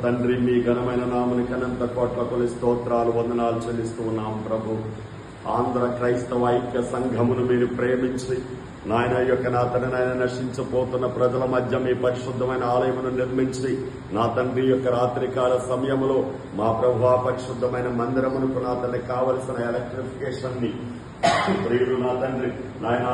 తండ్రి, మీ ఘనమైన నామనికి అనంత కోట్ల కొలి స్తోత్రాలు, వందనాలు చెల్లిస్తూ ఉన్నాం ప్రభు. ఆంధ్ర క్రైస్తవ ఐక్య సంఘమును మీరు ప్రేమించి నాయన యొక్క నా తండ్రి నాయన నశించిపోతున్న ప్రజల మధ్య మీ పరిశుద్ధమైన ఆలయమును నిర్మించి నా తండ్రి యొక్క రాత్రికాల సమయంలో మా ప్రభు పరిశుద్ధమైన మందిరమునకు నా తండ్రి కావలసిన ఎలక్ట్రిఫికేషన్ ని ప్రియులు నా తండ్రి నాయన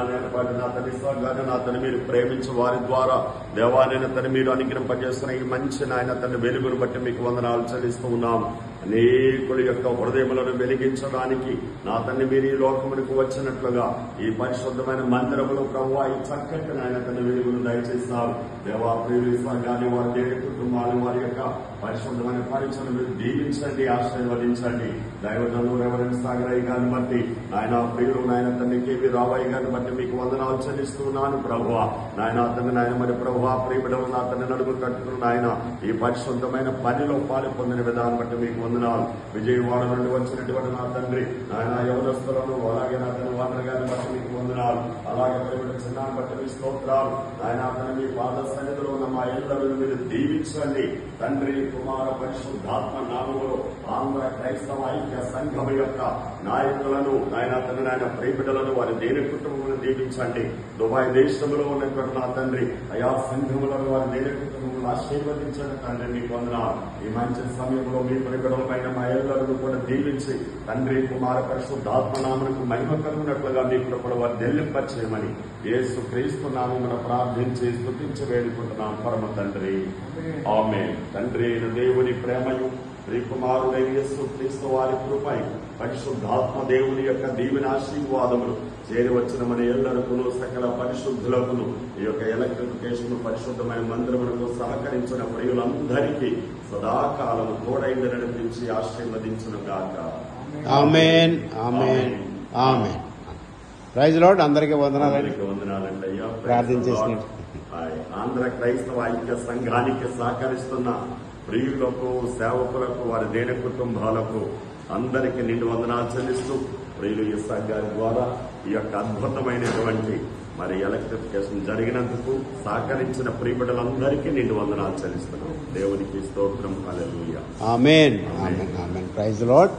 నా తండ్రి స్వర్గాన్ని నా తండ్రి మీరు ప్రేమించి వారి ద్వారా దేవాలైన తండ్రి మీరు అనుగ్రహింపజేస్తున్న ఈ మంచి నాయన తండ్రి వెలుగును బట్టి మీకు వందనాలు చెల్లిస్తూ ఉన్నాం. అనేకుల యొక్క హృదయములను వెలిగించడానికి నా తండ్రి మీరు ఈ లోకమునికి వచ్చినట్లుగా ఈ పరిశుద్ధమైన మందిరములు ప్రభువా ఈ చక్కటి నాయన తండ్రి వెలుగును దయచేస్తారు. దేవా ప్రియులు స్వర్గాన్ని వారి దేని కుటుంబాలు వారి యొక్క పరిశుద్ధమైన పరిచయం మీరు దీవించండి, ఆశీర్వదించండి. దైవజనులు రెవరెండ్ సాగరయ్య గారిని బట్టి ఆయన ప్రియులు నాయన తండ్రి కేవీ రావయ్య గారిని బట్టి మీకు వందనాలు చెల్లిస్తున్నాను ప్రభువా. నాయన తండ్రి నాయన మరి ప్రభువా ప్రియబిడలు నా తండ్రి నడుగు కట్టుకున్న ఆయన ఈ పరిశుద్ధమైన పనిలో పాలు పొందిన విధానం బట్టి మీకు వందనాలు. విజయవాడ నుండి వచ్చినటువంటి నా తండ్రి ఆయన యవనస్తులను అలాగే నా తండ్రి వాటర్ గారిని బట్టి మీకు వందనాలు. అలాగే ప్రియబిడ చిన్నాన్ని బట్టి మీ స్తోత్రాలు. ఆయన అతను మీ పాద సన్నిధిలో ఉన్న మా ఇళ్లను మీరు దీవించండి తండ్రి, కుమార పరిశుద్ధాత్మ నామములో ఆంధ్ర క్రైస్తవ ఐక్య సంఘం యొక్క నాయకులను ఆయన తండ్రి నాయన ప్రియబిడ్డలను వారి దేని కుటుంబములను దీవించండి. దుబాయ్ దేశంలో ఉన్నటువంటి నా తండ్రి అయా సంఘములను వారి దేని కుటుంబములను ఆశీర్వదించండి తండ్రి మీకు వందనాలు. ఈ మంచి సమయంలో మీ ప్రియబిడ్డల పైన మా ఇళ్లను కూడా దీవించి తండ్రి కుమార పరిశుద్ధాత్మ నామమునకు మహిమ కలుగునట్లుగా మీ కృపను వారు నెల్లింపచేయమని యేసు క్రీస్తు నామమున ప్రార్థించి స్తుతించి వేడుకుంటున్నాం పరమ తండ్రి, ఆమేన్. తండ్రి అయిన దేవుని ప్రేమయు శ్రీకుమారుడైన యేసు క్రీస్తు వారి కృపై పరిశుద్ధాత్మ దేవుని యొక్క దీవెన ఆశీర్వాదములు చేరి వచ్చిన మన ఎల్లరకును సకల పరిశుద్ధులకును ఈ యొక్క ఎలక్ట్రిఫికేషన్ పరిశుద్ధమైన మందిరములకు సహకరించిన ప్రియులందరికీ సదాకాలము తోడైంది నడిపించి ఆశీర్వదించును గాక. Amen, amen, amen. Praise Lord. అందరికీ వందనాలండి. వందనాలండి అయ్యా. ప్రార్థన చేసినట్టు ఆంధ్ర క్రైస్తవ ఐక్య సంఘానికి సహకరిస్తున్న ప్రియులకు, సేవకులకు, వారి దేని కుటుంబాలకు అందరికీ నిండు వందనాలు చెల్లిస్తూ ప్రియులు ఇస్సాక్ గారి ద్వారా ఈ యొక్క అద్భుతమైనటువంటి మరి ఎలక్ట్రిఫికేషన్ జరిగినందుకు సహకరించిన ప్రియబిడ్డలందరికీ నిండు వందనాలు చెల్లిస్తున్నాం. దేవునికి స్తోత్రం. Hallelujah. Amen, amen, amen. Praise lord.